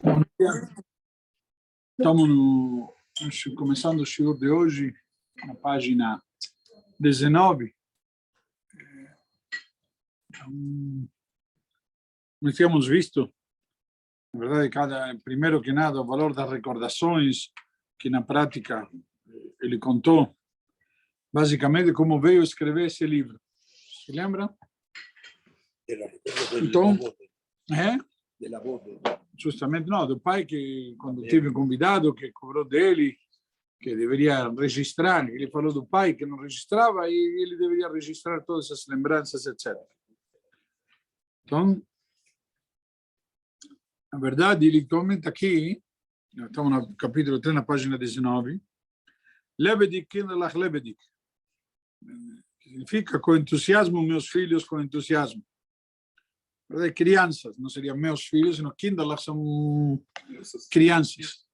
Bom dia. Estamos começando o shiur de hoje, na página 19. Nós tínhamos visto, na verdade, primeiro que nada, o valor das recordações, que na prática ele contou, basicamente, como veio escrever esse livro. Se lembra? Então, justamente não, do pai que, quando tive um convidado, que cobrou dele, que deveria registrar, ele falou do pai que não registrava e ele deveria registrar todas as lembranças, etc. Então, na verdade, ele comenta aqui, estamos no capítulo 3, na página 19, Lebedik kinderlach lebedik. Significa com entusiasmo, meus filhos, com entusiasmo. Crianças, não seriam meus filhos, senão kinderlach são crianças.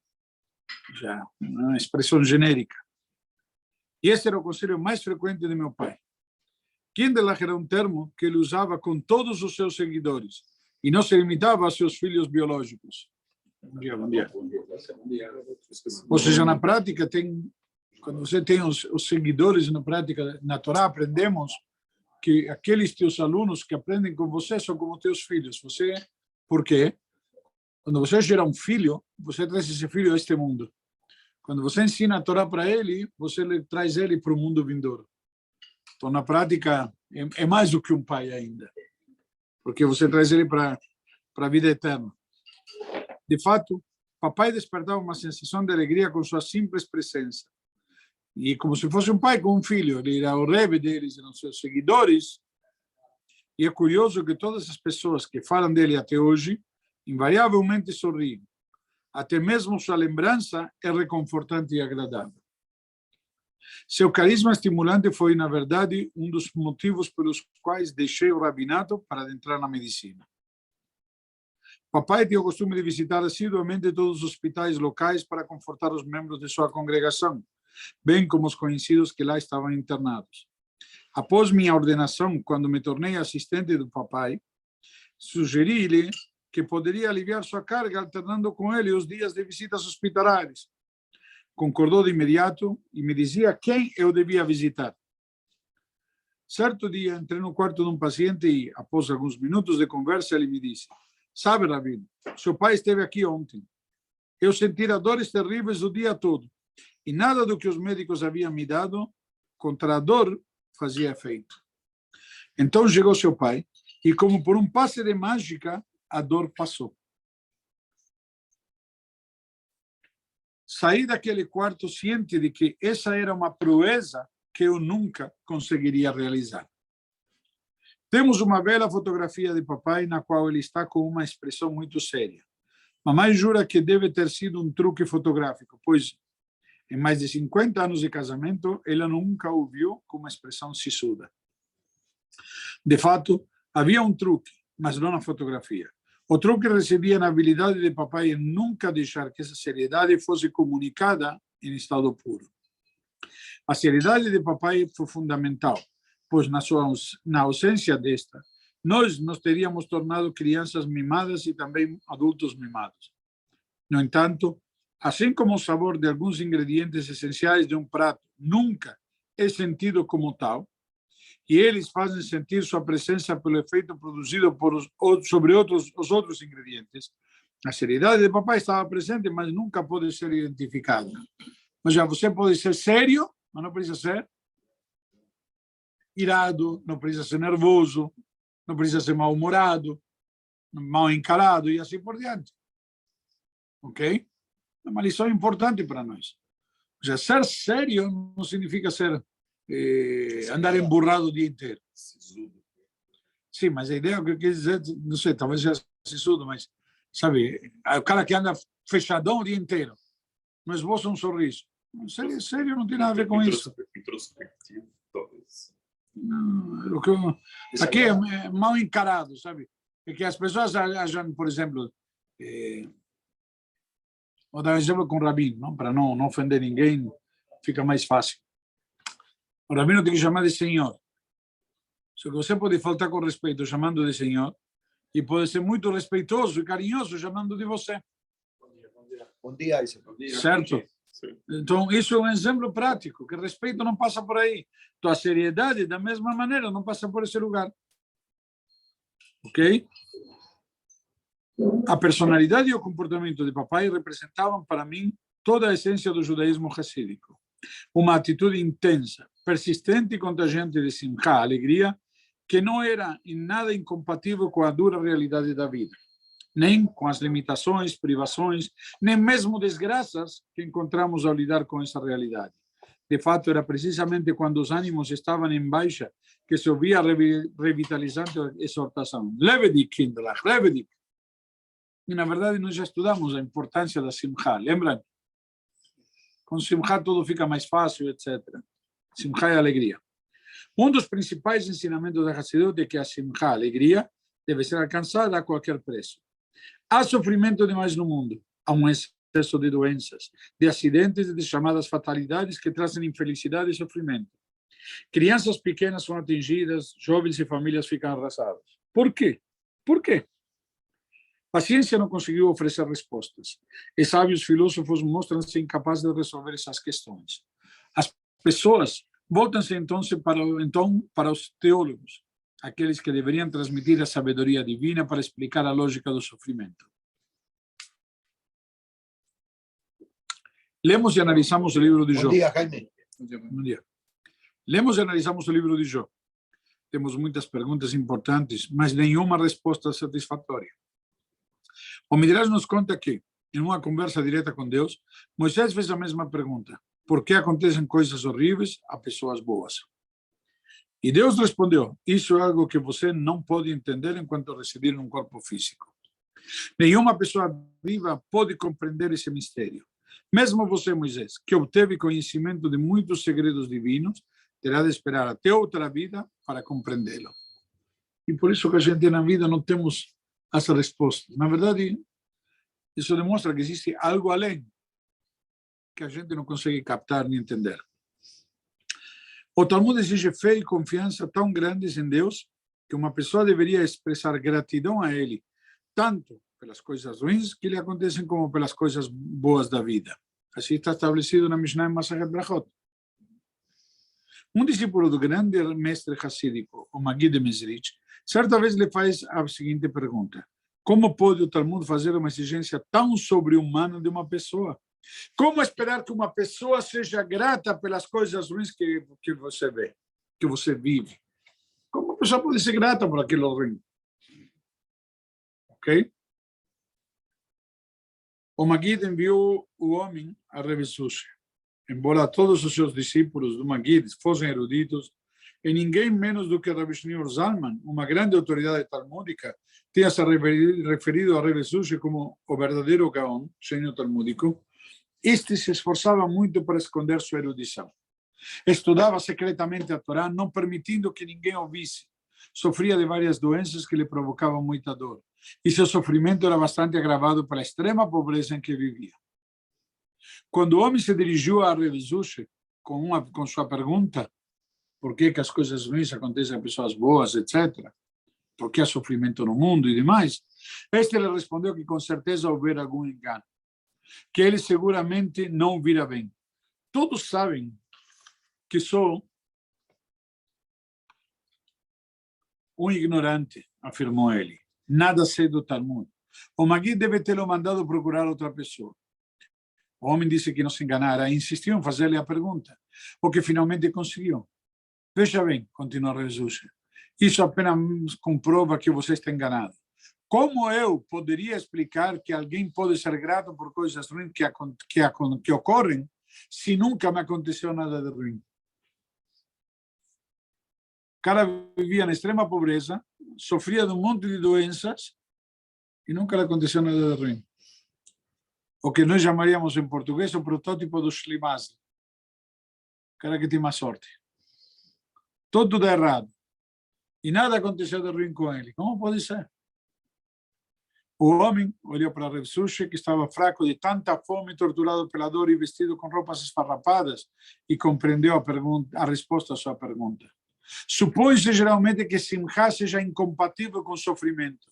Já, uma expressão genérica. E esse era o conselho mais frequente de meu pai. Kinderlach era um termo que ele usava com todos os seus seguidores e não se limitava a seus filhos biológicos. Bom dia, bom dia. Ou seja, na prática, quando você tem os seguidores, na prática, na Torá, aprendemos que aqueles teus alunos que aprendem com você são como teus filhos. Por quê? Quando você gera um filho, você traz esse filho a este mundo. Quando você ensina a Torá para ele, você traz ele para o mundo vindouro. Então, na prática, é mais do que um pai ainda, porque você traz ele para a vida eterna. De fato, papai despertava uma sensação de alegria com sua simples presença. E como se fosse um pai com um filho, ele era o rebbe deles, eram seus seguidores. E é curioso que todas as pessoas que falam dele até hoje, invariavelmente sorriem. Até mesmo sua lembrança é reconfortante e agradável. Seu carisma estimulante foi, na verdade, um dos motivos pelos quais deixei o rabinato para adentrar na medicina. Papai tinha o costume de visitar assiduamente todos os hospitais locais para confortar os membros de sua congregação, bem como os conhecidos que lá estavam internados. Após minha ordenação, quando me tornei assistente do papai, sugeri-lhe que poderia aliviar sua carga alternando com ele os dias de visitas hospitalares. Concordou de imediato e me dizia quem eu devia visitar. Certo dia, entrei no quarto de um paciente e, após alguns minutos de conversa, ele me disse: "Sabe, Rabino, seu pai esteve aqui ontem. Eu sentira dores terríveis o dia todo e nada do que os médicos haviam me dado contra a dor fazia efeito." Então chegou seu pai e, como por um passe de mágica, a dor passou. Saí daquele quarto ciente de que essa era uma proeza que eu nunca conseguiria realizar. Temos uma bela fotografia de papai na qual ele está com uma expressão muito séria. Mamãe jura que deve ter sido um truque fotográfico, pois em mais de 50 anos de casamento, ela nunca o viu com uma expressão sisuda. De fato, havia um truque, mas não na fotografia. O truque residia na habilidade de papai em nunca deixar que essa seriedade fosse comunicada em estado puro. A seriedade de papai foi fundamental, pois na ausência desta, nós nos teríamos tornado crianças mimadas e também adultos mimados. No entanto, assim como o sabor de alguns ingredientes essenciais de um prato nunca é sentido como tal, e eles fazem sentir sua presença pelo efeito produzido sobre os outros ingredientes, a seriedade de papai estava presente, mas nunca pode ser identificada. Ou seja, você pode ser sério, mas não precisa ser irado, não precisa ser nervoso, não precisa ser mal-humorado, mal encarado e assim por diante. Ok? É uma lição importante para nós. Ou seja, ser sério não significa ser andar emburrado o dia inteiro. Sim, mas a ideia que eu quis dizer, não sei, talvez seja sisudo, mas, sabe, o cara que anda fechadão o dia inteiro, não esboça um sorriso. Sério não tem nada a ver com isso. Introspectivo, talvez. Não, aqui é mal encarado, sabe? É que as pessoas acham, por exemplo, vou dar um exemplo com o Rabino, não? Para não ofender ninguém, fica mais fácil. O Rabino tem que chamar de senhor. Só que você pode faltar com respeito chamando de senhor e pode ser muito respeitoso e carinhoso chamando de você. Bom dia, Isa. Certo? Então, isso é um exemplo prático, que respeito não passa por aí. Então, a seriedade, da mesma maneira, não passa por esse lugar. Ok? A personalidade e o comportamento de papai representavam para mim toda a essência do judaísmo racídico. Uma atitude intensa, persistente e contagiante de simcha, alegria, que não era em nada incompatível com a dura realidade da vida, nem com as limitações, privações, nem mesmo desgraças que encontramos ao lidar com essa realidade. De fato, era precisamente quando os ânimos estavam em baixa que se ouvia a revitalizante exortação. Levedik, Kindlach, Levedik. E, na verdade, nós já estudamos a importância da simcha, lembram? Com simcha tudo fica mais fácil, etc. Simcha é alegria. Um dos principais ensinamentos da Hassidut é que a simcha, a alegria, deve ser alcançada a qualquer preço. Há sofrimento demais no mundo, há um excesso de doenças, de acidentes e de chamadas fatalidades que trazem infelicidade e sofrimento. Crianças pequenas são atingidas, jovens e famílias ficam arrasadas. Por quê? Por quê? A ciência não conseguiu oferecer respostas. E sábios filósofos mostram-se incapazes de resolver essas questões. As pessoas voltam-se então para os teólogos, aqueles que deveriam transmitir a sabedoria divina para explicar a lógica do sofrimento. Lemos e analisamos o livro de Jó. Bom dia, Jaime. Bom dia. Lemos e analisamos o livro de Jó. Temos muitas perguntas importantes, mas nenhuma resposta satisfatória. O Midrash nos conta que, em uma conversa direta com Deus, Moisés fez a mesma pergunta: por que acontecem coisas horríveis a pessoas boas? E Deus respondeu: isso é algo que você não pode entender enquanto residir num corpo físico. Nenhuma pessoa viva pode compreender esse mistério. Mesmo você, Moisés, que obteve conhecimento de muitos segredos divinos, terá de esperar até outra vida para compreendê-lo. E por isso que a gente na vida não temos as respostas. Na verdade, isso demonstra que existe algo além que a gente não consegue captar nem entender. O Talmud exige fé e confiança tão grandes em Deus que uma pessoa deveria expressar gratidão a Ele, tanto pelas coisas ruins que lhe acontecem como pelas coisas boas da vida. Assim está estabelecido na Mishnah em Masechet Brachot. Um discípulo do grande mestre hassídico, o Magid de Mezrich, certa vez lhe faz a seguinte pergunta: como pode o Talmud fazer uma exigência tão sobre-humana de uma pessoa? Como esperar que uma pessoa seja grata pelas coisas ruins que você vê, que você vive? Como uma pessoa pode ser grata por aquilo ruim? Ok? O Magid enviou o homem a Rebbe Sushi. Embora todos os seus discípulos do Magid fossem eruditos, e ninguém menos do que Rabbi Shneur Zalman, uma grande autoridade talmúdica, tenha se referido a Rebbe Sushi como o verdadeiro Gaon, gênio talmúdico, este se esforçava muito para esconder sua erudição. Estudava secretamente a Torá, não permitindo que ninguém ouvisse. Sofria de várias doenças que lhe provocavam muita dor. E seu sofrimento era bastante agravado pela extrema pobreza em que vivia. Quando o homem se dirigiu a Rebbe Sushi com sua pergunta, por que as coisas ruins acontecem a pessoas boas, etc., por que há sofrimento no mundo e demais, este lhe respondeu que com certeza houvera algum engano, que ele seguramente não vira bem. Todos sabem que sou um ignorante, afirmou ele. Nada sei do Talmud. O Magid deve tê-lo mandado procurar outra pessoa. O homem disse que não se enganara e insistiu em fazer-lhe a pergunta, o que finalmente conseguiu. Veja bem, continuou Jesus, isso apenas comprova que você está enganado. Como eu poderia explicar que alguém pode ser grato por coisas ruins que ocorrem se nunca me aconteceu nada de ruim? O cara vivia na extrema pobreza, sofria de um monte de doenças e nunca lhe aconteceu nada de ruim. O que nós chamaríamos em português o protótipo do Shlimaz. O cara que tem má sorte. Tudo dá errado. E nada aconteceu de ruim com ele. Como pode ser? O homem olhou para Rebbe Sushi, que estava fraco de tanta fome, torturado pela dor e vestido com roupas esfarrapadas, e compreendeu a resposta à sua pergunta. Supõe-se geralmente que simcha seja incompatível com sofrimento.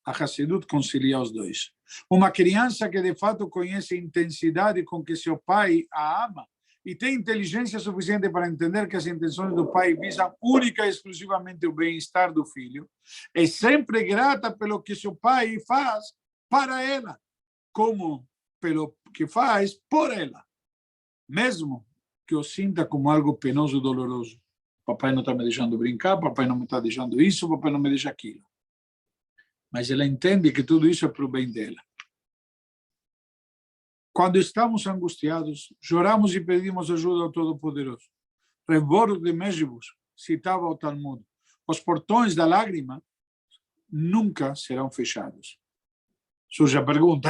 A Hassidut concilia os dois. Uma criança que de fato conhece a intensidade com que seu pai a ama e tem inteligência suficiente para entender que as intenções do pai visam única e exclusivamente o bem-estar do filho, é sempre grata pelo que seu pai faz para ela, como pelo que faz por ela, mesmo que o sinta como algo penoso e doloroso. Papai não está me deixando brincar, papai não me está deixando isso, papai não me deixa aquilo. Mas ela entende que tudo isso é para o bem dela. Quando estamos angustiados, choramos e pedimos ajuda ao Todo-Poderoso. Rebor de Mejibus citava o Talmud: os portões da lágrima nunca serão fechados. Surge a pergunta,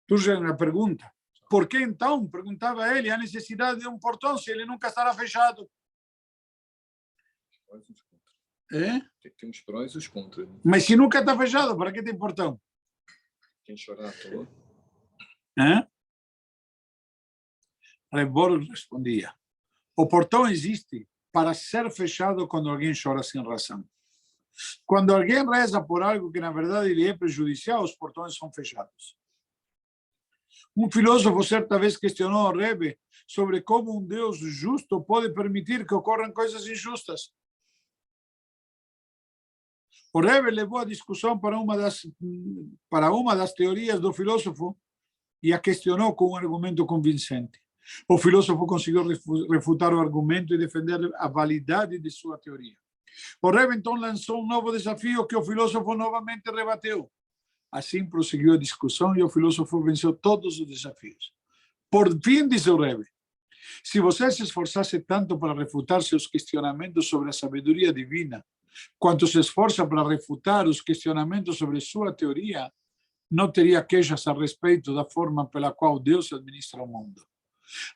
Surge a pergunta, por que então, perguntava ele, a necessidade de um portão se ele nunca estará fechado? Tem os prós e os contras. Mas se nunca está fechado, para que tem portão? Quem chorar à toa. Rebor respondia: o portão existe para ser fechado quando alguém chora sem razão. Quando alguém reza por algo que na verdade lhe é prejudicial, os portões são fechados. Um filósofo certa vez questionou ao Rebbe sobre como um Deus justo pode permitir que ocorram coisas injustas. O Rebbe levou a discussão para uma das teorias do filósofo e a questionou com um argumento convincente. O filósofo conseguiu refutar o argumento e defender a validade de sua teoria. O Rebbe então lançou um novo desafio que o filósofo novamente rebateu. Assim prosseguiu a discussão e o filósofo venceu todos os desafios. Por fim, disse o Rebbe, se você se esforçasse tanto para refutar seus questionamentos sobre a sabedoria divina, quanto se esforça para refutar os questionamentos sobre sua teoria, não teria queixas a respeito da forma pela qual Deus administra o mundo.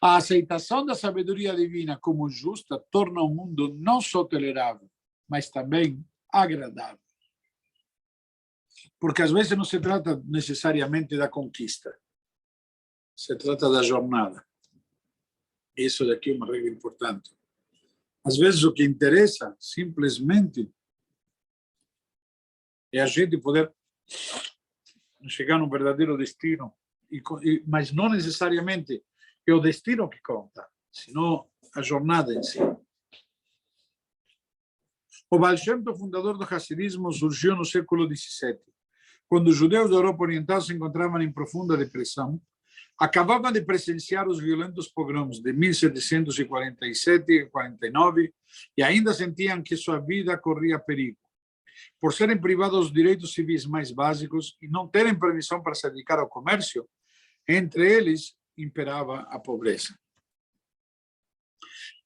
A aceitação da sabedoria divina como justa torna o mundo não só tolerável, mas também agradável. Porque às vezes não se trata necessariamente da conquista, se trata da jornada. Isso daqui é uma regra importante. Às vezes o que interessa simplesmente é a gente poder chegar num verdadeiro destino, mas não necessariamente é o destino que conta, senão a jornada em si. O Baal Shem Tov, fundador do Hassidismo, surgiu no século XVII, quando os judeus da Europa Oriental se encontravam em profunda depressão, acabavam de presenciar os violentos pogroms de 1747 e 49 e ainda sentiam que sua vida corria perigo. Por serem privados dos direitos civis mais básicos e não terem permissão para se dedicar ao comércio, entre eles imperava a pobreza.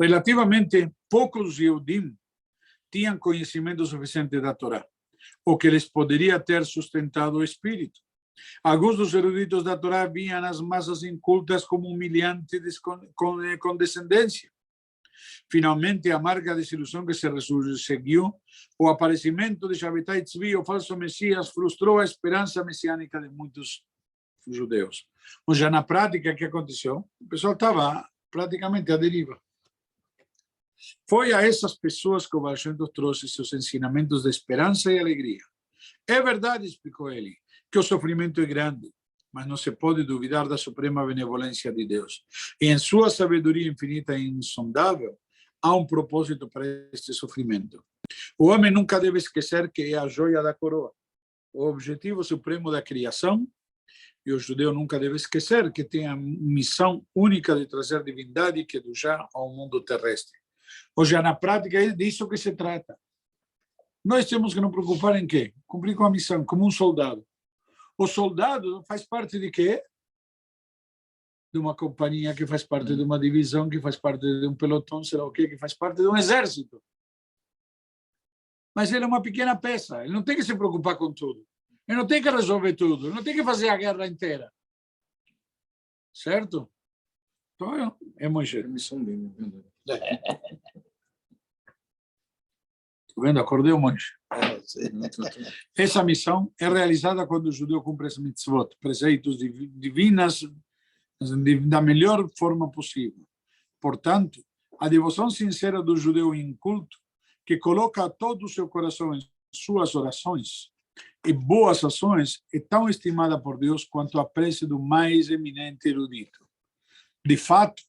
Relativamente poucos Yehudim tinham conhecimento suficiente da Torá, o que lhes poderia ter sustentado o espírito. Alguns dos eruditos da Torá viam as massas incultas como humilhante condescendência. Finalmente, a amarga desilusão que se seguiu, o aparecimento de Shabbatai Tzvi, o falso Messias, frustrou a esperança messiânica de muitos judeus. Ou já na prática, o que aconteceu? O pessoal estava praticamente à deriva. Foi a essas pessoas que o Baal Shem Tov trouxe seus ensinamentos de esperança e alegria. É verdade, explicou ele, que o sofrimento é grande, mas não se pode duvidar da suprema benevolência de Deus. E em sua sabedoria infinita e insondável, há um propósito para este sofrimento. O homem nunca deve esquecer que é a joia da coroa, o objetivo supremo da criação, e o judeu nunca deve esquecer que tem a missão única de trazer divindade que do já ao mundo terrestre. Hoje, na prática, é disso que se trata. Nós temos que nos preocupar em quê? Cumprir com a missão, como um soldado. O soldado faz parte de quê? De uma companhia, que faz parte de uma divisão, que faz parte de um pelotão, sei lá o quê, que faz parte de um exército. Mas ele é uma pequena peça, ele não tem que se preocupar com tudo. Ele não tem que resolver tudo, ele não tem que fazer a guerra inteira. Certo? Então, é Moisés. É missão dele, Está vendo? Acordei o Moisés. Essa missão é realizada quando o judeu cumpre as mitzvot, preceitos divinas, da melhor forma possível. Portanto, a devoção sincera do judeu inculto, que coloca todo o seu coração em suas orações e boas ações é tão estimada por Deus quanto a prece do mais eminente erudito. De fato,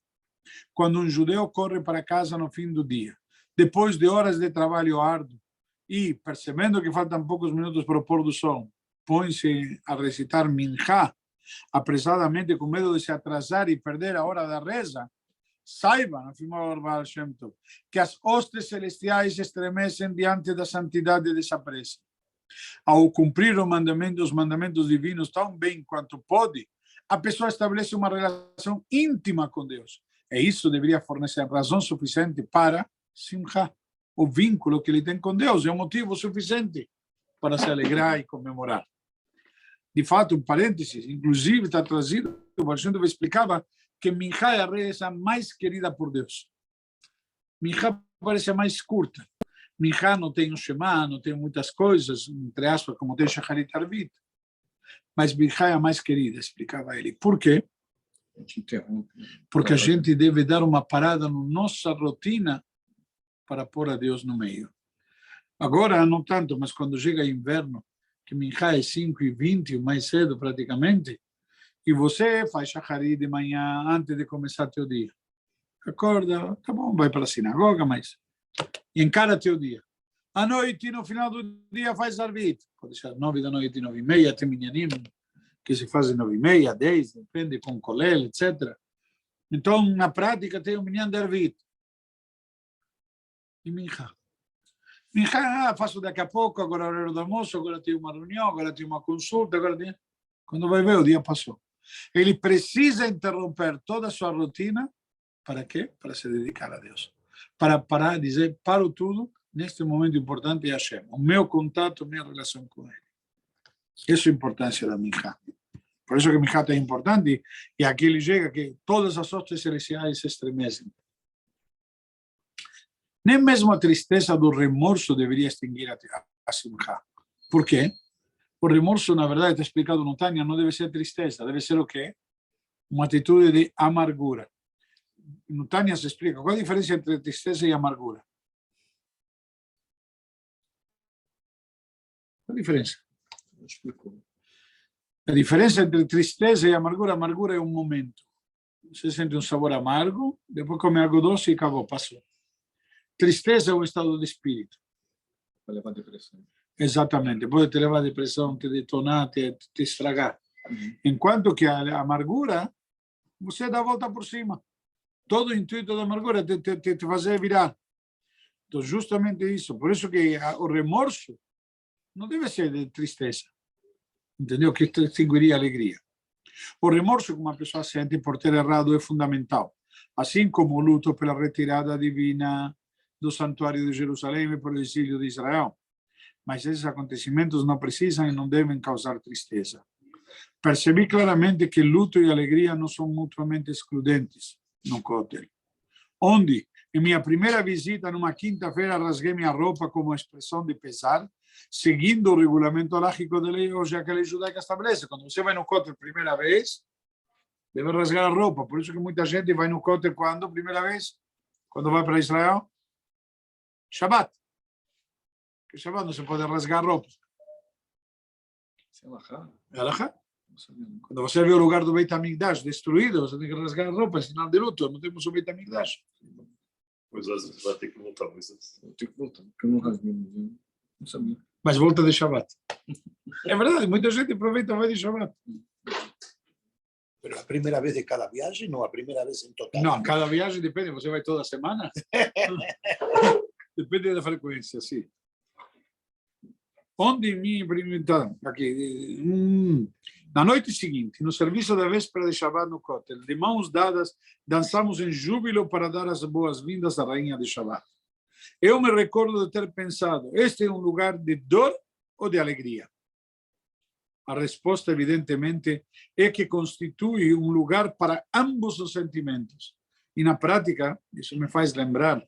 quando um judeu corre para casa no fim do dia, depois de horas de trabalho árduo, e, percebendo que faltam poucos minutos para o pôr do sol, põe-se a recitar minhá, apressadamente, com medo de se atrasar e perder a hora da reza, saiba, afirmou o Baal Shem Tov, que as hostes celestiais estremecem diante da santidade dessa prece. Ao cumprir os mandamentos divinos tão bem quanto pode, a pessoa estabelece uma relação íntima com Deus. E isso deveria fornecer razão suficiente para simchá. O vínculo que ele tem com Deus é um motivo suficiente para se alegrar e comemorar. De fato, um parênteses, inclusive está trazido, o Baal Shem Tov explicava que minhá é a reza mais querida por Deus. Minhá parece a mais curta. Minhá não tem o Shema, não tem muitas coisas, entre aspas, como tem Shacharit Arvit. Mas minhá é a mais querida, explicava ele. Por quê? Porque a gente deve dar uma parada na nossa rotina para pôr a Deus no meio. Agora, não tanto, mas quando chega inverno, que minhá é 5h20, mais cedo praticamente, e você faz shacharit de manhã antes de começar teu dia. Acorda, tá bom, vai para a sinagoga, mas encara teu dia. À noite, no final do dia, faz arvit. Pode ser 9 da noite, 9h30, até minyanim, que se faz 9h30, 10, depende, com kolel, etc. Então, na prática, tem o minyan de arvit. E minhá. Minhá, faço daqui a pouco, agora é o horário do almoço, agora tem uma reunião, agora tem uma consulta, agora tem... Quando vai ver, o dia passou. Ele precisa interromper toda a sua rotina, para quê? Para se dedicar a Deus. Para parar, dizer, paro tudo, neste momento importante é Hashem. O meu contato, a minha relação com Ele. Essa é a importância da minhá. Por isso que a minhá é importante, e aqui ele chega que todas as hostes celestiais se estremecem. Nem mesmo a tristeza do remorso deveria extinguir a simchá. Por quê? O remorso, na verdade, está explicado no Tânia, não deve ser tristeza, deve ser o quê? Uma atitude de amargura. No Tânia se explica qual a diferença entre tristeza e amargura. Qual a diferença? A diferença entre tristeza e amargura é um momento. Você sente um sabor amargo, depois come algo doce e acabou, passou. Tristeza é um estado de espírito. Vai levar a depressão. Exatamente, pode te levar a depressão, te detonar, te estragar. Enquanto que a amargura, você dá a volta por cima. Todo o intuito da amargura é te fazer virar. Então, justamente isso. Por isso que o remorso não deve ser de tristeza. Entendeu? Que extinguiria a alegria. O remorso que uma pessoa sente por ter errado é fundamental. Assim como o luto pela retirada divina do santuário de Jerusalém e por o exílio de Israel. Mas esses acontecimentos não precisam e não devem causar tristeza. Percebi claramente que luto e alegria não são mutuamente excludentes no Kotel. Onde, em minha primeira visita, numa quinta-feira, rasguei minha roupa como expressão de pesar, seguindo o regulamento alágico da lei, hoje que a lei judaica estabelece. Quando você vai no Kotel primeira vez, deve rasgar a roupa. Por isso que muita gente vai no Kotel quando? Primeira vez? Quando vai para Israel? Shabbat. Que Shabbat não se pode rasgar roupa. Isso é alahá? É alahá. Quando você vê o lugar do Beit HaMikdash destruído, você tem que rasgar a roupa, é sinal de luto. Não temos o Beit HaMikdash. Pois você vai ter que voltar. Eu tenho que voltar, porque eu não rasguei. Não sabia. Mas volta de Shabbat. É verdade, muita gente aproveita e vai de Shabbat. Pero a primeira vez de cada viagem, não a primeira vez em total. Não, cada viagem depende. Você vai toda semana? Depende da frequência, sim. Onde me implementaram? Aqui. Na noite seguinte, no serviço da véspera de Shabbat no Kotel, de mãos dadas, dançamos em júbilo para dar as boas-vindas à rainha de Shabbat. Eu me recordo de ter pensado, este é um lugar de dor ou de alegria? A resposta, evidentemente, é que constitui um lugar para ambos os sentimentos. E, na prática, isso me faz lembrar,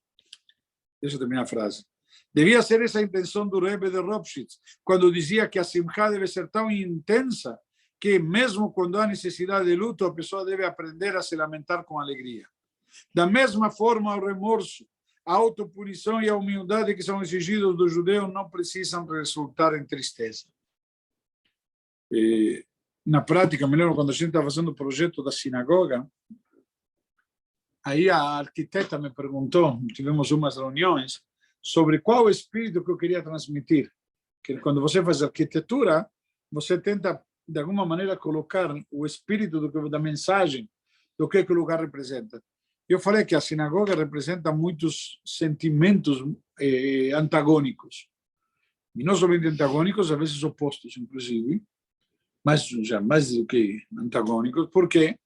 deixa eu terminar a frase, devia ser essa a intenção do Rebbe de Ropshitz, quando dizia que a simchá deve ser tão intensa que, mesmo quando há necessidade de luto, a pessoa deve aprender a se lamentar com alegria. Da mesma forma, o remorso, a autopunição e a humildade que são exigidos do judeu não precisam resultar em tristeza. Na prática, me lembro quando a gente estava fazendo o projeto da sinagoga, aí a arquiteta me perguntou, tivemos umas reuniões, sobre qual espírito que eu queria transmitir. Que quando você faz arquitetura, você tenta, de alguma maneira, colocar o espírito da mensagem, do que o lugar representa. Eu falei que a sinagoga representa muitos sentimentos antagônicos. E não somente antagônicos, às vezes opostos, inclusive, mas já mais do que antagônicos. Por quê?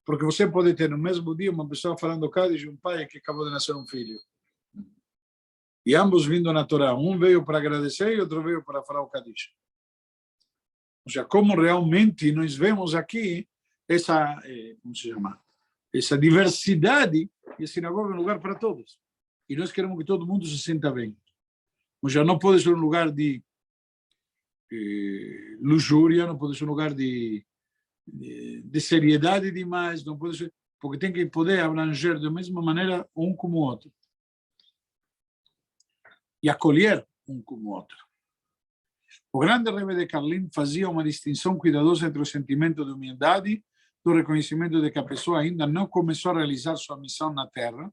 Porque você pode ter no mesmo dia uma pessoa falando Kaddish e um pai que acabou de nascer um filho. E ambos vindo na Torá. Um veio para agradecer e outro veio para falar o Kaddish. Ou seja, como realmente nós vemos aqui essa, como se chama? Essa diversidade, e a sinagoga é um lugar para todos. E nós queremos que todo mundo se sinta bem. Ou seja, não pode ser um lugar de luxúria, não pode ser um lugar de seriedade demais, não pode ser, porque tem que poder abranger da mesma maneira um como o outro. E acolher um como o outro. O grande Rebbe de Karlin fazia uma distinção cuidadosa entre o sentimento de humildade, do reconhecimento de que a pessoa ainda não começou a realizar sua missão na Terra,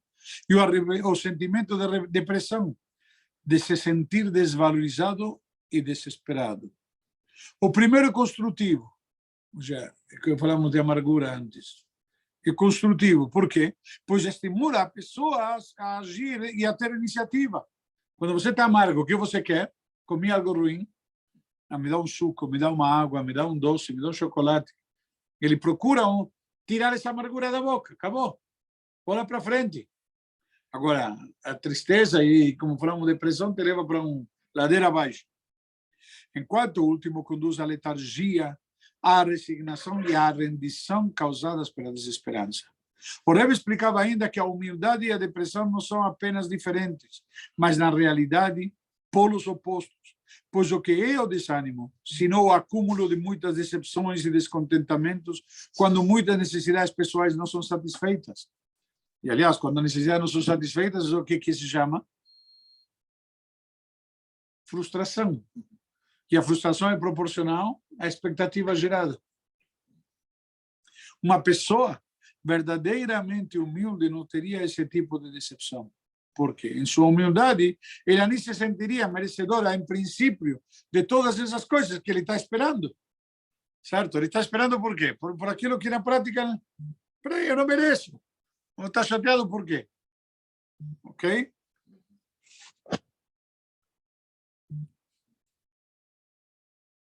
e o sentimento de depressão, de se sentir desvalorizado e desesperado. O primeiro é construtivo, já que falamos de amargura antes, é construtivo. Por quê? Pois estimula a pessoa a agir e a ter iniciativa. Quando você está amargo, o que você quer? Comi algo ruim, me dá um suco, me dá uma água, me dá um doce, me dá um chocolate. Ele procura tirar essa amargura da boca. Acabou. Bola para frente. Agora, a tristeza e, como falamos, depressão te leva para ladeira abaixo. Enquanto o último conduz à letargia, à resignação e à rendição causadas pela desesperança. O Rebbe explicava ainda que a humildade e a depressão não são apenas diferentes, mas, na realidade, polos opostos. Pois o que é o desânimo, senão o acúmulo de muitas decepções e descontentamentos, quando muitas necessidades pessoais não são satisfeitas. E, aliás, quando as necessidades não são satisfeitas, o que se chama? Frustração. E a frustração é proporcional à expectativa gerada. Uma pessoa verdadeiramente humilde não teria esse tipo de decepção. Porque, em sua humildade, ele nem se sentiria merecedora, em princípio, de todas essas coisas que ele está esperando. Certo? Ele está esperando por quê? Por aquilo que na prática, peraí, eu não mereço. Ou está chateado por quê? Ok?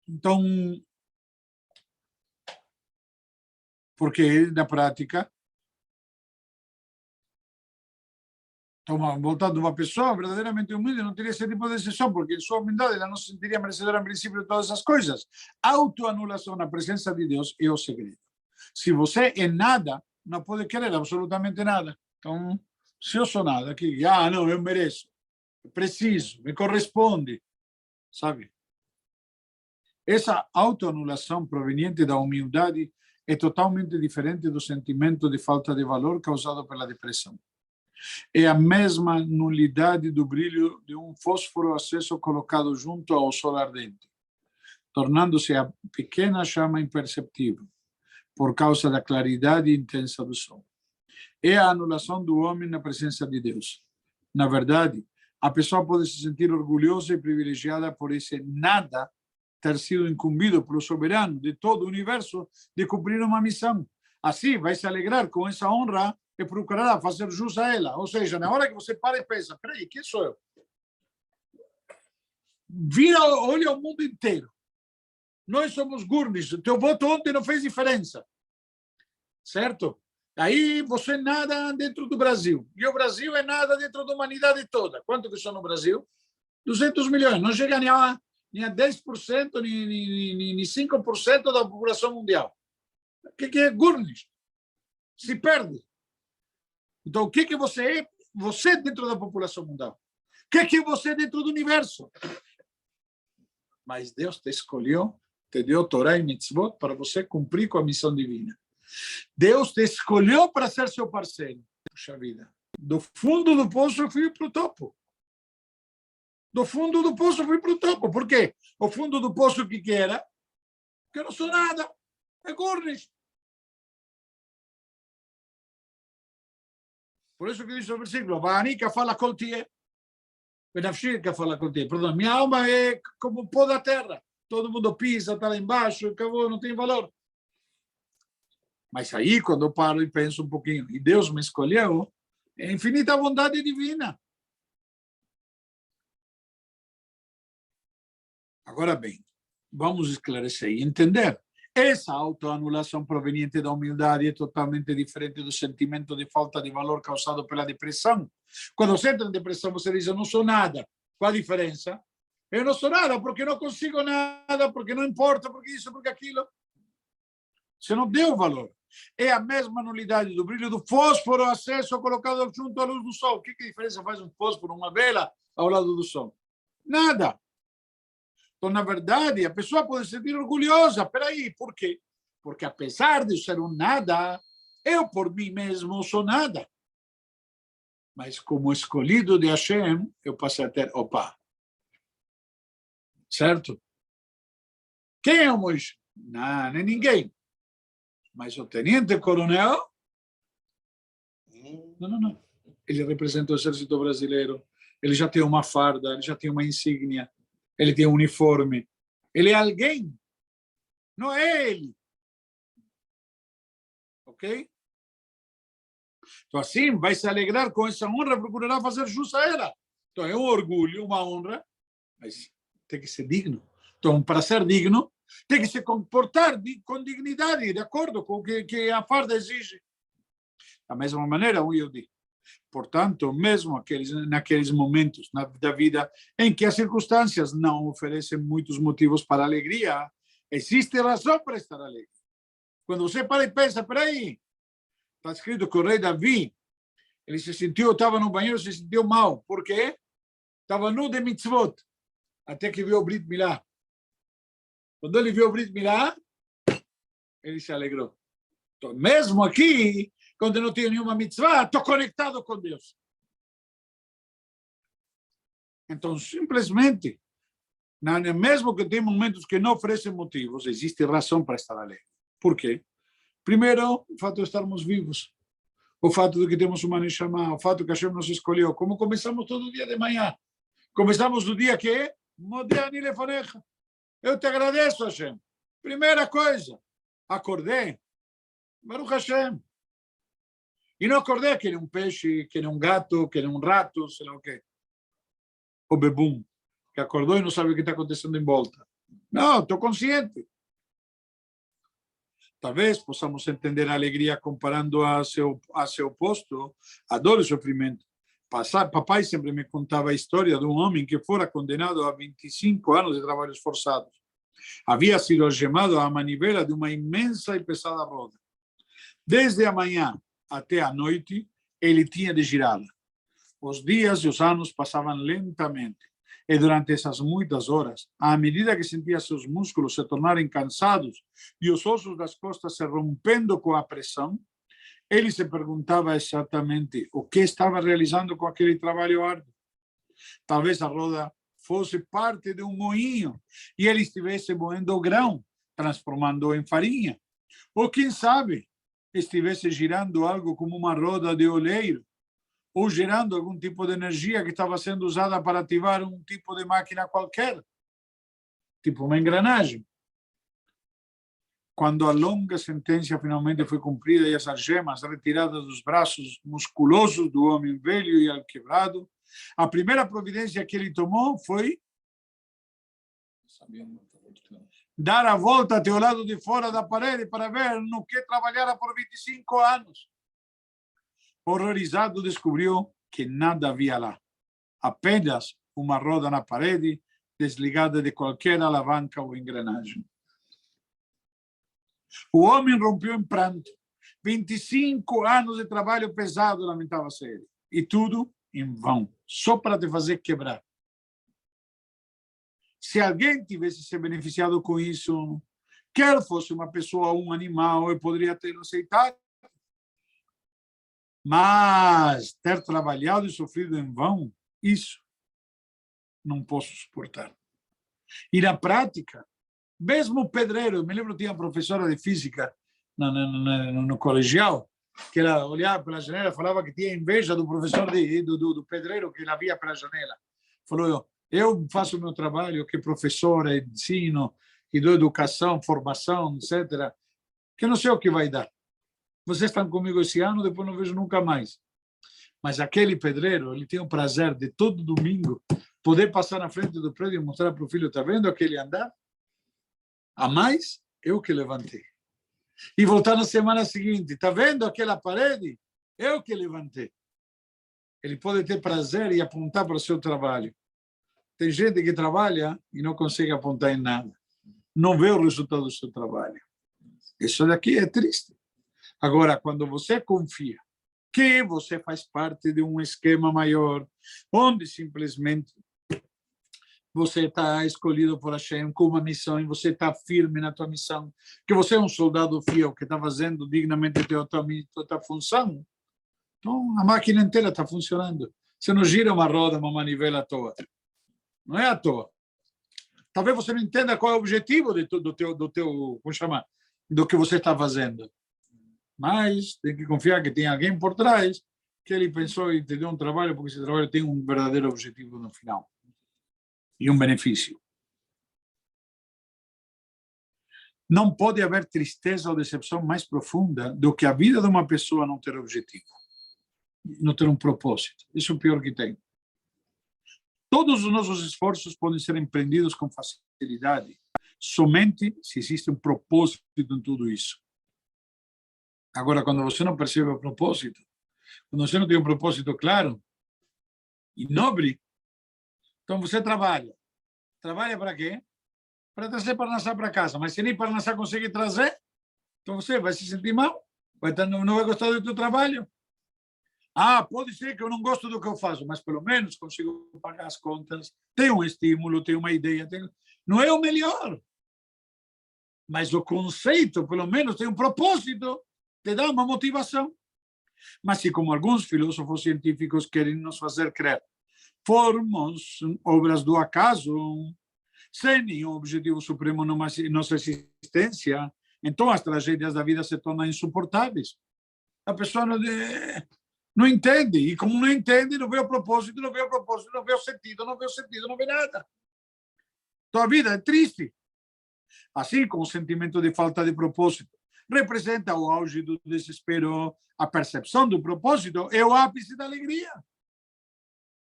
Então, porque na prática, voltando a uma pessoa verdadeiramente humilde, não teria esse tipo de decisão, porque em sua humildade ela não se sentiria merecedora, em princípio, de todas essas coisas. Autoanulação na presença de Deus é o segredo. Se você é nada, não pode querer absolutamente nada. Então, se eu sou nada, que não, eu mereço, eu preciso, me corresponde, sabe? Essa autoanulação proveniente da humildade é totalmente diferente do sentimento de falta de valor causado pela depressão. É a mesma nulidade do brilho de um fósforo aceso colocado junto ao sol ardente, tornando-se a pequena chama imperceptível, por causa da claridade intensa do sol. É a anulação do homem na presença de Deus. Na verdade, a pessoa pode se sentir orgulhosa e privilegiada por esse nada ter sido incumbido pelo soberano de todo o universo de cumprir uma missão. Assim, vai se alegrar com essa honra e procurará fazer jus a ela. Ou seja, na hora que você para e pensa, peraí, quem sou eu? Olha o mundo inteiro. Nós somos gurnis. O teu voto ontem não fez diferença. Certo? Aí você nada dentro do Brasil. E o Brasil é nada dentro da humanidade toda. Quanto que são no Brasil? 200 milhões. Não chega nem a 10%, nem 5% da população mundial. O que é gurnis? Se perde. Então, o que você é? Você dentro da população mundial. O que é você dentro do universo? Mas Deus te escolheu, te deu Torá e Mitzvot para você cumprir com a missão divina. Deus te escolheu para ser seu parceiro. Puxa vida. Do fundo do poço eu fui para o topo. Do fundo do poço eu fui para o topo. Por quê? O fundo do poço, o que era? Que eu não sou nada. É Gornish. Por isso que diz o versículo, Va'anika fala coltie. Benafshirka fala coltie. Perdão, minha alma é como o pó da terra. Todo mundo pisa, está lá embaixo, acabou, não tem valor. Mas aí, quando eu paro e penso um pouquinho, e Deus me escolheu, é infinita bondade divina. Agora bem, vamos esclarecer e entender. Essa autoanulação proveniente da humildade é totalmente diferente do sentimento de falta de valor causado pela depressão. Quando você entra em depressão, você diz, eu não sou nada. Qual a diferença? Eu não sou nada porque não consigo nada, porque não importa, porque isso, porque aquilo. Você não deu valor. É a mesma nulidade do brilho do fósforo aceso colocado junto à luz do sol. Que diferença faz um fósforo, uma vela, ao lado do sol? Nada. Então, na verdade, a pessoa pode se sentir orgulhosa. Peraí, por quê? Porque apesar de ser um nada, eu por mim mesmo sou nada. Mas como escolhido de Hashem, eu passei a ter, opa, certo? Quem é o Moisés? Não, nem ninguém. Mas o tenente-coronel, não. Ele representa o exército brasileiro. Ele já tem uma farda, ele já tem uma insígnia, ele tem um uniforme. Ele é alguém. Não é ele. Ok? Então, assim, vai se alegrar com essa honra, procurará fazer jus a ela. Então, é um orgulho, uma honra, mas tem que ser digno. Então, para ser digno, tem que se comportar com dignidade, de acordo com o que a farda exige. Da mesma maneira, um Yehudi. Portanto, mesmo naqueles momentos da vida em que as circunstâncias não oferecem muitos motivos para alegria, existe razão para estar alegre. Quando você para e pensa, peraí, está escrito que o rei Davi, ele se sentiu, estava no banheiro, se sentiu mal. Por quê? Estava nu de mitzvot, até que viu o Brit Milá. Quando ele viu o Brit Milá, ele se alegrou. Então, mesmo aqui, quando não tenho nenhuma mitzvah, estou conectado com Deus. Então, simplesmente, mesmo que tem momentos que não oferecem motivos, existe razão para estar alegre. Por quê? Primeiro, o fato de estarmos vivos. O fato de que temos uma neshama, o fato de que Hashem nos escolheu. Como começamos todo dia de manhã. Começamos o dia que é Modéani lefanecha. Eu te agradeço, Hashem. Primeira coisa, acordei. Baruch Hashem. E não acordei que nem um peixe, que nem um gato, que nem um rato, sei lá o quê. O bebum, que acordou e não sabe o que está acontecendo em volta. Não, estou consciente. Talvez possamos entender a alegria comparando a seu oposto, a dor e sofrimento. Papai sempre me contava a história de um homem que fora condenado a 25 anos de trabalhos forçados. Havia sido algemado à manivela de uma imensa e pesada roda. Desde a manhã até a noite, ele tinha de girá-la. Os dias e os anos passavam lentamente. E durante essas muitas horas, à medida que sentia seus músculos se tornarem cansados e os ossos das costas se rompendo com a pressão, ele se perguntava exatamente o que estava realizando com aquele trabalho árduo. Talvez a roda fosse parte de um moinho e ele estivesse moendo o grão, transformando-o em farinha. Ou, quem sabe, estivesse girando algo como uma roda de oleiro, ou gerando algum tipo de energia que estava sendo usada para ativar um tipo de máquina qualquer, tipo uma engrenagem. Quando a longa sentença finalmente foi cumprida e as algemas retiradas dos braços musculosos do homem velho e alquebrado, a primeira providência que ele tomou foi dar a volta até o lado de fora da parede para ver no que trabalhara por 25 anos. Horrorizado, descobriu que nada havia lá. Apenas uma roda na parede, desligada de qualquer alavanca ou engrenagem. O homem rompeu em pranto. 25 anos de trabalho pesado, lamentava-se ele. E tudo em vão, só para te fazer quebrar. Se alguém tivesse se beneficiado com isso, quer fosse uma pessoa ou um animal, eu poderia ter aceitado. Mas ter trabalhado e sofrido em vão, isso não posso suportar. E na prática, mesmo o pedreiro, eu me lembro que tinha uma professora de física no colegial, que ela olhava pela janela e falava que tinha inveja do professor do pedreiro que ela via pela janela. Falou, eu faço o meu trabalho, que professor, ensino, que dou educação, formação, etc., que eu não sei o que vai dar. Vocês estão comigo esse ano, depois não vejo nunca mais. Mas aquele pedreiro, ele tinha o prazer de todo domingo poder passar na frente do prédio e mostrar para o filho, está vendo aquele andar? A mais, eu que levantei. E voltar na semana seguinte, está vendo aquela parede? Eu que levantei. Ele pode ter prazer e apontar para o seu trabalho. Tem gente que trabalha e não consegue apontar em nada. Não vê o resultado do seu trabalho. Isso daqui é triste. Agora, quando você confia que você faz parte de um esquema maior, onde simplesmente você está escolhido por Hashem com uma missão e você está firme na tua missão, que você é um soldado fiel que está fazendo dignamente a tua função, então a máquina inteira está funcionando. Você não gira uma roda, uma manivela à toa. Não é à toa. Talvez você não entenda qual é o objetivo do teu como chama, do que você está fazendo. Mas tem que confiar que tem alguém por trás que ele pensou e te deu um trabalho, porque esse trabalho tem um verdadeiro objetivo no final. E um benefício. Não pode haver tristeza ou decepção mais profunda do que a vida de uma pessoa não ter objetivo, não ter um propósito. Isso é o pior que tem. Todos os nossos esforços podem ser empreendidos com facilidade, somente se existe um propósito em tudo isso. Agora, quando você não percebe o propósito, quando você não tem um propósito claro e nobre, então você trabalha. Trabalha para quê? Para trazer Parnassá para casa. Mas se nem Parnassá consegue trazer, então você vai se sentir mal, não vai gostar do seu trabalho. Ah, pode ser que eu não gosto do que eu faço, mas pelo menos consigo pagar as contas, tenho um estímulo, tenho uma ideia. Não é o melhor, mas o conceito, pelo menos, tem um propósito, te dá uma motivação. Mas se, como alguns filósofos científicos querem nos fazer crer, formos obras do acaso, sem nenhum objetivo supremo em nossa existência, então as tragédias da vida se tornam insuportáveis. A pessoa não entende, e como não entende, não vê o propósito, não vê o sentido, não vê nada. Então a vida é triste. Assim como o sentimento de falta de propósito representa o auge do desespero, a percepção do propósito é o ápice da alegria.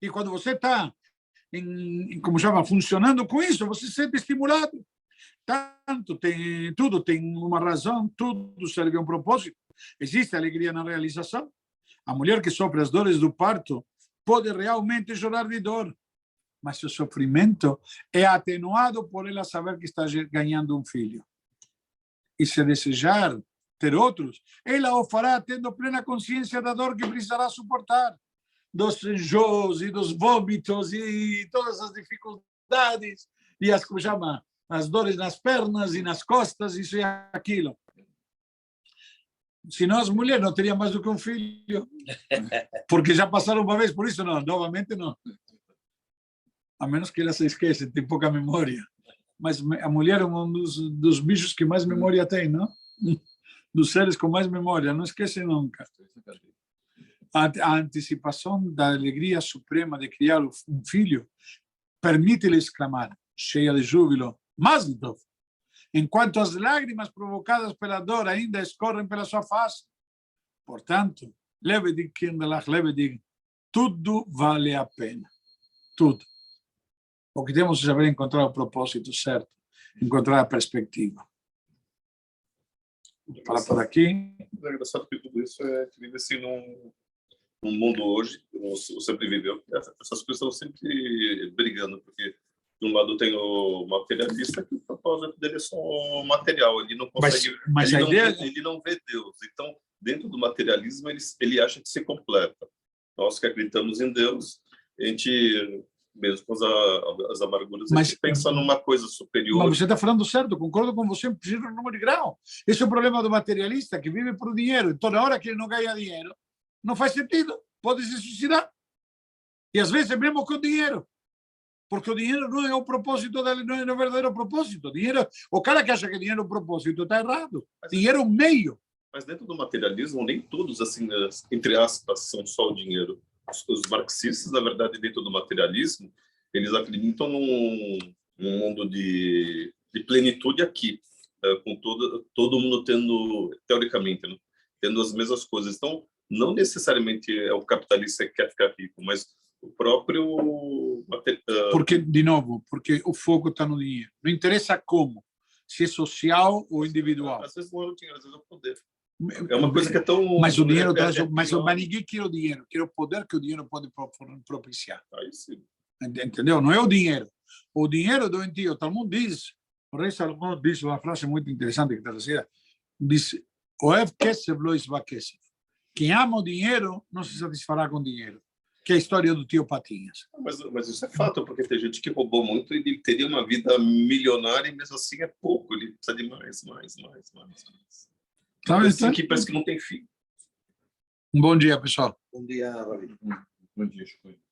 E quando você está, como chama, funcionando com isso, você se sente estimulado. Tudo tem uma razão, tudo serve a um propósito. Existe alegria na realização. A mulher que sofre as dores do parto pode realmente chorar de dor, mas o sofrimento é atenuado por ela saber que está ganhando um filho. E se desejar ter outros, ela o fará tendo plena consciência da dor que precisará suportar, dos enjoos e dos vômitos e todas as dificuldades e como chama, as dores nas pernas e nas costas, isso e aquilo. Se não, as mulheres não teriam mais do que um filho, porque já passaram uma vez por isso, não, novamente não. A menos que ela se esqueça, tem pouca memória. Mas a mulher é um dos bichos que mais memória tem, não? Dos seres com mais memória, não esquece nunca. A antecipação da alegria suprema de criar um filho permite-lhe exclamar, cheia de júbilo, Mazel Tov, enquanto as lágrimas provocadas pela dor ainda escorrem pela sua face. Portanto, Lebedig Kinderlach, Lebedig, tudo vale a pena. Tudo. O que temos que saber encontrar o propósito certo, encontrar a perspectiva. Para por aqui. É engraçado que tudo isso que vive assim num mundo hoje, como sempre viveu, essas coisas estão sempre brigando, porque de um lado tem o materialista, que o propósito dele é só material, ele não consegue, mas ele não vê Deus. Então, dentro do materialismo, ele acha que se completa. Nós que acreditamos em Deus, a gente, mesmo com as amarguras, a gente pensa numa coisa superior. Mas você está falando certo, concordo com você em número de grau. Esse é o problema do materialista, que vive por dinheiro, e toda hora que ele não ganha dinheiro, Não faz sentido. Pode se suicidar. E às vezes mesmo com dinheiro. Porque o dinheiro não é o propósito dele, não é o verdadeiro propósito. Dinheiro, o cara que acha que dinheiro é o propósito está errado. Dinheiro é um meio. Mas dentro do materialismo, nem todos, assim, entre aspas, são só o dinheiro. Os marxistas, na verdade, dentro do materialismo, eles acreditam num mundo de plenitude aqui, com todo mundo tendo, teoricamente, né, tendo as mesmas coisas. Então, não necessariamente é o capitalista que quer ficar rico, mas o próprio... Porque, de novo, porque o foco está no dinheiro. Não interessa como, se é social ou individual. Às vezes não é o dinheiro, às vezes é o poder. É uma coisa que é tão... Mas o dinheiro traz... Mas ninguém quer o dinheiro, quer o poder que o dinheiro pode propiciar. Aí sim. Entendeu? Não é o dinheiro. O dinheiro doentio. O Talmud diz, o rei Salomão diz uma frase muito interessante que está trazida, diz, Oev kesef lo isva kesef. Quem ama o dinheiro não se satisfará com dinheiro. Que é a história do tio Patinhas. Mas isso é fato, porque tem gente que roubou muito e ele teria uma vida milionária e mesmo assim é pouco. Ele precisa de mais. Assim, que parece que não tem fim. Um bom dia, pessoal. Bom dia, Rabi. Bom dia, Chico.